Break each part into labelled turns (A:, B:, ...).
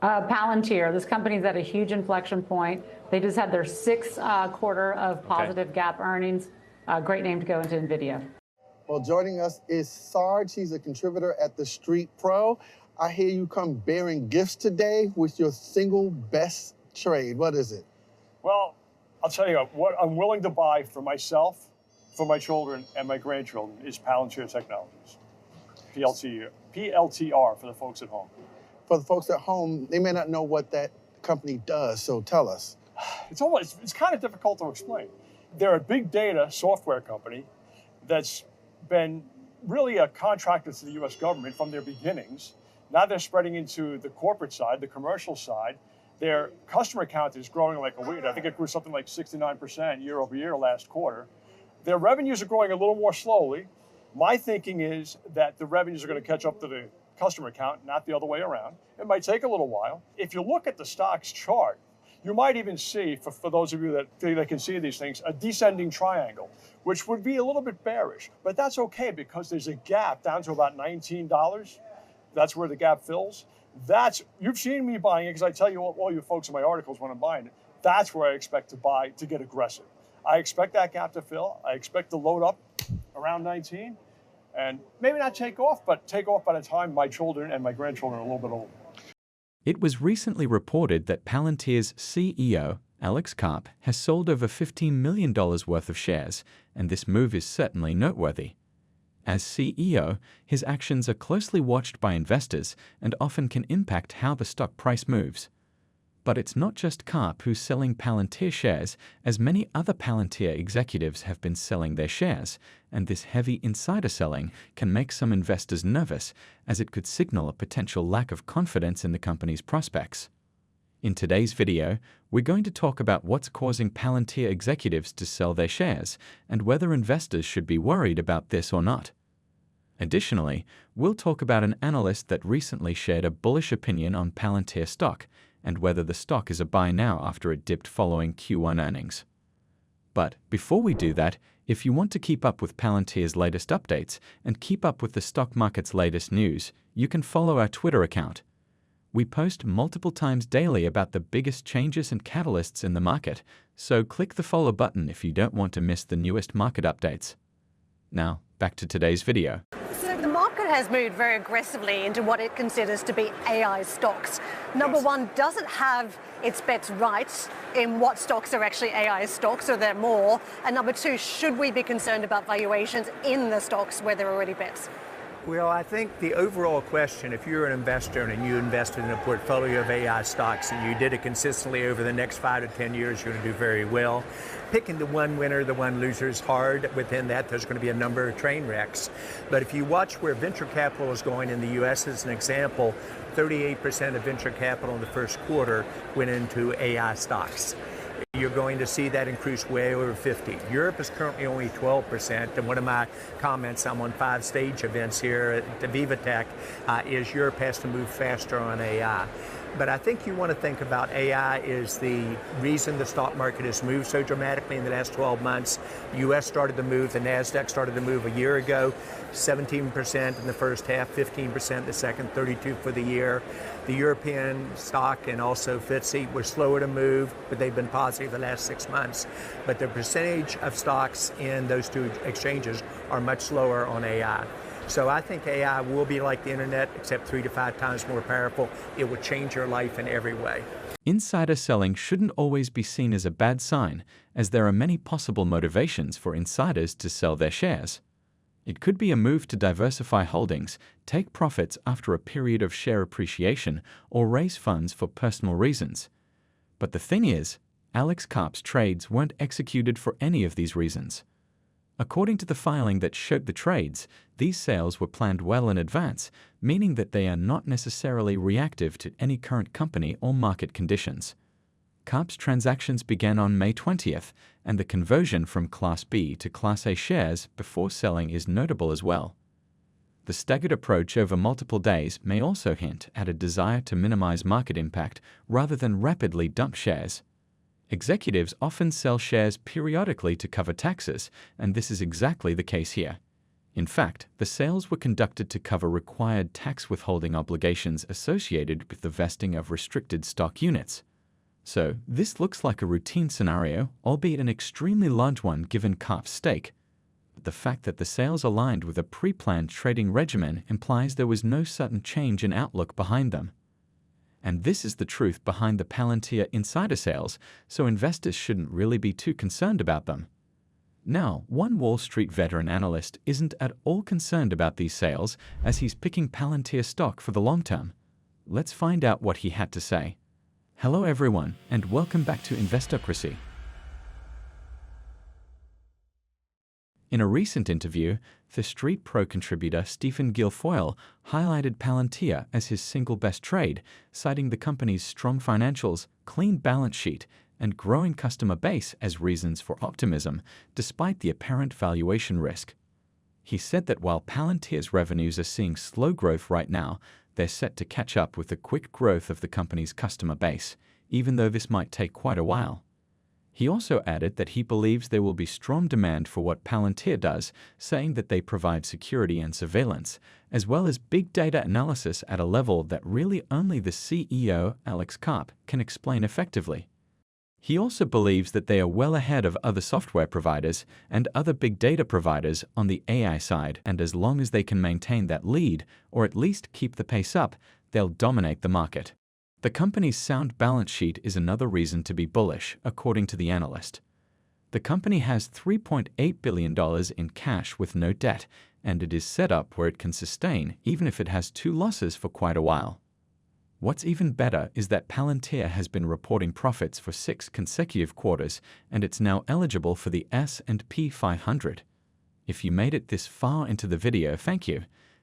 A: Palantir, this company's at a huge inflection point. They just had their sixth quarter of positive GAAP earnings. Great name to go into NVIDIA.
B: Well, joining us is Sarge. He's a contributor at The Street Pro. I hear you come bearing gifts today with your single best trade. What is it?
C: Well, I'll tell you what I'm willing to buy for myself, for my children, and my grandchildren is Palantir Technologies. PLTR for the folks at home.
B: For the folks at home, they may not know what that company does, so tell us.
C: It's kind of difficult to explain. They're a big data software company that's been really a contractor to the U.S. government from their beginnings. Now they're spreading into the corporate side, the commercial side. Their customer count is growing like a weed. I think it grew something like 69% year over year last quarter. Their revenues are growing a little more slowly. My thinking is that the revenues are going to catch up to the customer count, not the other way around. It might take a little while. If you look at the stock's chart, you might even see, for those of you that can see these things, a descending triangle, which would be a little bit bearish. But that's okay because there's a gap down to about $19. That's where the gap fills. You've seen me buying it because I tell you all you folks in my articles when I'm buying it. That's where I expect to buy to get aggressive. I expect that gap to fill. I expect to load up around 19 and maybe not take off, but take off by the time my children and my grandchildren are a little bit older.
D: It was recently reported that Palantir's CEO, Alex Karp, has sold over $15 million worth of shares, and this move is certainly noteworthy. As CEO, his actions are closely watched by investors and often can impact how the stock price moves. But it's not just Karp who's selling Palantir shares, as many other Palantir executives have been selling their shares, and this heavy insider selling can make some investors nervous, as it could signal a potential lack of confidence in the company's prospects. In today's video, we're going to talk about what's causing Palantir executives to sell their shares, and whether investors should be worried about this or not. Additionally, we'll talk about an analyst that recently shared a bullish opinion on Palantir stock, and whether the stock is a buy now after it dipped following Q1 earnings. But before we do that, if you want to keep up with Palantir's latest updates and keep up with the stock market's latest news, you can follow our Twitter account. We post multiple times daily about the biggest changes and catalysts in the market, so click the follow button if you don't want to miss the newest market updates. Now, back to today's video.
E: The market has moved very aggressively into what it considers to be AI stocks. Number one, does it have its bets right in what stocks are actually AI stocks, or there more? And number two, should we be concerned about valuations in the stocks where there are already bets?
F: Well, I think the overall question, if you're an investor and you invested in a portfolio of AI stocks and you did it consistently over the next 5 to 10 years, you're going to do very well. Picking the one winner, the one loser is hard. Within that, there's going to be a number of train wrecks. But if you watch where venture capital is going in the U.S. as an example, 38% of venture capital in the first quarter went into AI stocks. You're going to see that increase way over 50. Europe is currently only 12%, and one of my comments, I'm on 5 stage events here at Viva Tech, is Europe has to move faster on AI. But I think you want to think about AI is the reason the stock market has moved so dramatically in the last 12 months. The U.S. started to move, the NASDAQ started to move a year ago, 17% in the first half, 15% the second, 32% for the year. The European stock and also FTSE were slower to move, but they've been positive the last 6 months. But the percentage of stocks in those two exchanges are much slower on AI. So I think AI will be like the internet, except 3 to 5 times more powerful. It will change your life in every way.
D: Insider selling shouldn't always be seen as a bad sign, as there are many possible motivations for insiders to sell their shares. It could be a move to diversify holdings, take profits after a period of share appreciation, or raise funds for personal reasons. But the thing is, Alex Karp's trades weren't executed for any of these reasons. According to the filing that showed the trades, these sales were planned well in advance, meaning that they are not necessarily reactive to any current company or market conditions. Karp's transactions began on May 20th, and the conversion from Class B to Class A shares before selling is notable as well. The staggered approach over multiple days may also hint at a desire to minimize market impact rather than rapidly dump shares. Executives often sell shares periodically to cover taxes, and this is exactly the case here. In fact, the sales were conducted to cover required tax withholding obligations associated with the vesting of restricted stock units. So, this looks like a routine scenario, albeit an extremely large one given Karp's stake. But the fact that the sales aligned with a pre-planned trading regimen implies there was no sudden change in outlook behind them. And this is the truth behind the Palantir insider sales, so investors shouldn't really be too concerned about them. Now, one Wall Street veteran analyst isn't at all concerned about these sales as he's picking Palantir stock for the long term. Let's find out what he had to say. Hello everyone, and welcome back to Investocracy. In a recent interview, the Street Pro contributor Stephen Guilfoyle highlighted Palantir as his single best trade, citing the company's strong financials, clean balance sheet, and growing customer base as reasons for optimism, despite the apparent valuation risk. He said that while Palantir's revenues are seeing slow growth right now, they're set to catch up with the quick growth of the company's customer base, even though this might take quite a while. He also added that he believes there will be strong demand for what Palantir does, saying that they provide security and surveillance, as well as big data analysis at a level that really only the CEO, Alex Karp, can explain effectively. He also believes that they are well ahead of other software providers and other big data providers on the AI side, and as long as they can maintain that lead, or at least keep the pace up, they'll dominate the market. The company's sound balance sheet is another reason to be bullish, according to the analyst. The company has $3.8 billion in cash with no debt, and it is set up where it can sustain even if it has two losses for quite a while. What's even better is that Palantir has been reporting profits for 6 consecutive quarters, and it's now eligible for the S&P 500. If you made it this far into the video, thank you.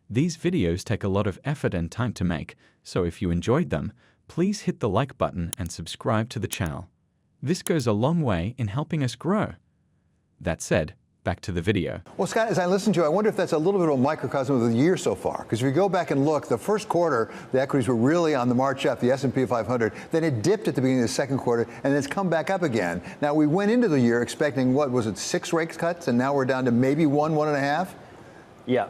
D: These videos take a lot of effort and time to make, so if you enjoyed them, please hit the like button and subscribe to the channel. This goes a long way in helping us grow. That said, back to the video.
G: Well, Scott, as I listen to you, I wonder if that's a little bit of a microcosm of the year so far. Because if you go back and look, the first quarter, the equities were really on the march up, the S&P 500. Then it dipped at the beginning of the second quarter, and then it's come back up again. Now, we went into the year expecting, what was it, 6 rate cuts, and now we're down to maybe 1.5?
H: Yeah.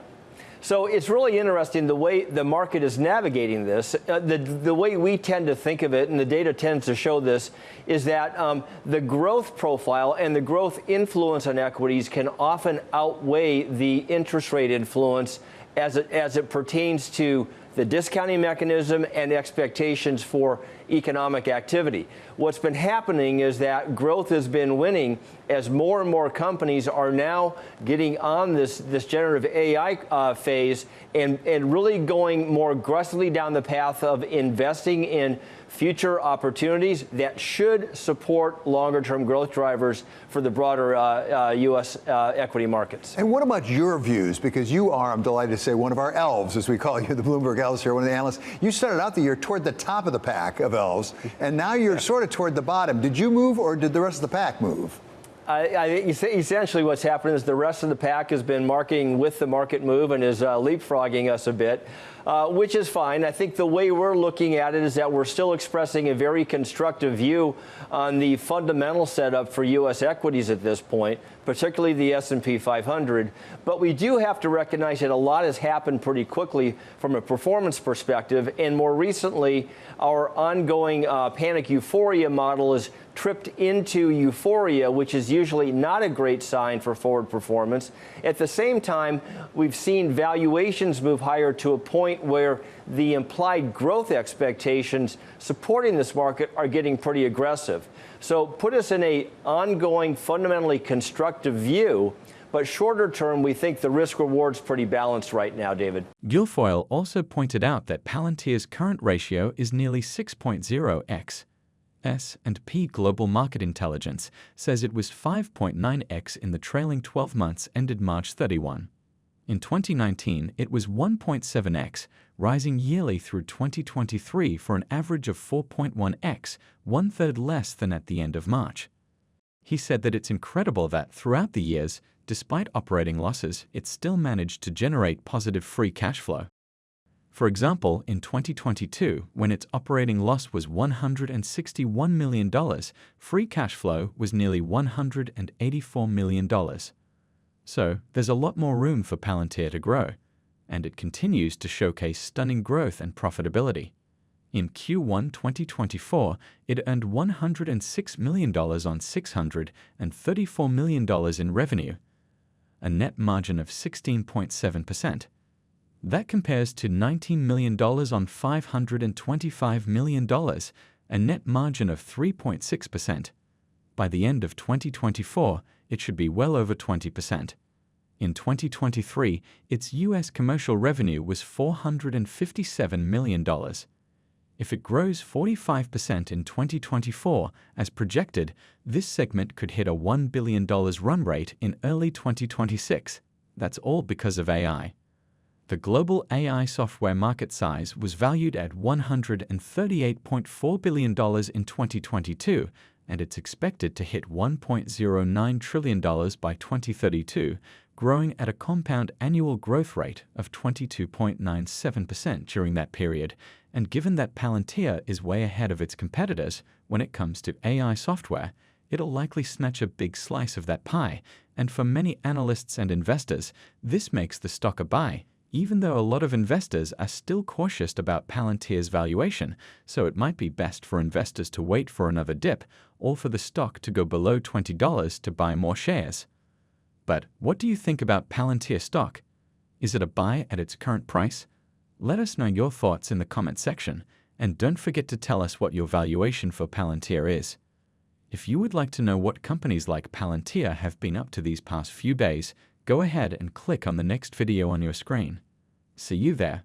H: So it's really interesting the way the market is navigating this. The way we tend to think of it, and the data tends to show this, is that the growth profile and the growth influence on equities can often outweigh the interest rate influence as it pertains to the discounting mechanism and expectations for economic activity. What's been happening is that growth has been winning as more and more companies are now getting on this generative AI phase and really going more aggressively down the path of investing in future opportunities that should support longer-term growth drivers for the broader U.S. equity markets.
G: And what about your views? Because you are, I'm delighted to say, one of our elves, as we call you, the Bloomberg elves here, one of the analysts. You started out the year toward the top of the pack of elves, and now you're sort of toward the bottom. Did you move, or did the rest of the pack move?
H: Essentially what's happened is the rest of the pack has been marking with the market move and is leapfrogging us a bit, which is fine. I think the way we're looking at it is that we're still expressing a very constructive view on the fundamental setup for U.S. equities at this point, particularly the S&P 500. But we do have to recognize that a lot has happened pretty quickly from a performance perspective, and more recently, our ongoing panic euphoria model is tripped into euphoria, which is usually not a great sign for forward performance. At the same time, we've seen valuations move higher to a point where the implied growth expectations supporting this market are getting pretty aggressive. So put us in an ongoing, fundamentally constructive view, but shorter term, we think the risk-reward's pretty balanced right now, David.
D: Guilfoyle also pointed out that Palantir's current ratio is nearly 6.0x. S&P Global Market Intelligence says it was 5.9x in the trailing 12 months ended March 31. In 2019, it was 1.7x, rising yearly through 2023 for an average of 4.1x, one-third less than at the end of March. He said that it's incredible that throughout the years, despite operating losses, it still managed to generate positive free cash flow. For example, in 2022, when its operating loss was $161 million, free cash flow was nearly $184 million. So there's a lot more room for Palantir to grow, and it continues to showcase stunning growth and profitability. In Q1 2024, it earned $106 million on $634 million in revenue, a net margin of 16.7%. That compares to $19 million on $525 million, a net margin of 3.6%. By the end of 2024, it should be well over 20%. In 2023, its U.S. commercial revenue was $457 million. If it grows 45% in 2024, as projected, this segment could hit a $1 billion run rate in early 2026. That's all because of AI. The global AI software market size was valued at $138.4 billion in 2022, and it's expected to hit $1.09 trillion by 2032, growing at a compound annual growth rate of 22.97% during that period. And given that Palantir is way ahead of its competitors when it comes to AI software, it'll likely snatch a big slice of that pie. And for many analysts and investors, this makes the stock a buy, even though a lot of investors are still cautious about Palantir's valuation, so it might be best for investors to wait for another dip or for the stock to go below $20 to buy more shares. But what do you think about Palantir stock? Is it a buy at its current price? Let us know your thoughts in the comment section, and don't forget to tell us what your valuation for Palantir is. If you would like to know what companies like Palantir have been up to these past few days, go ahead and click on the next video on your screen. See you there.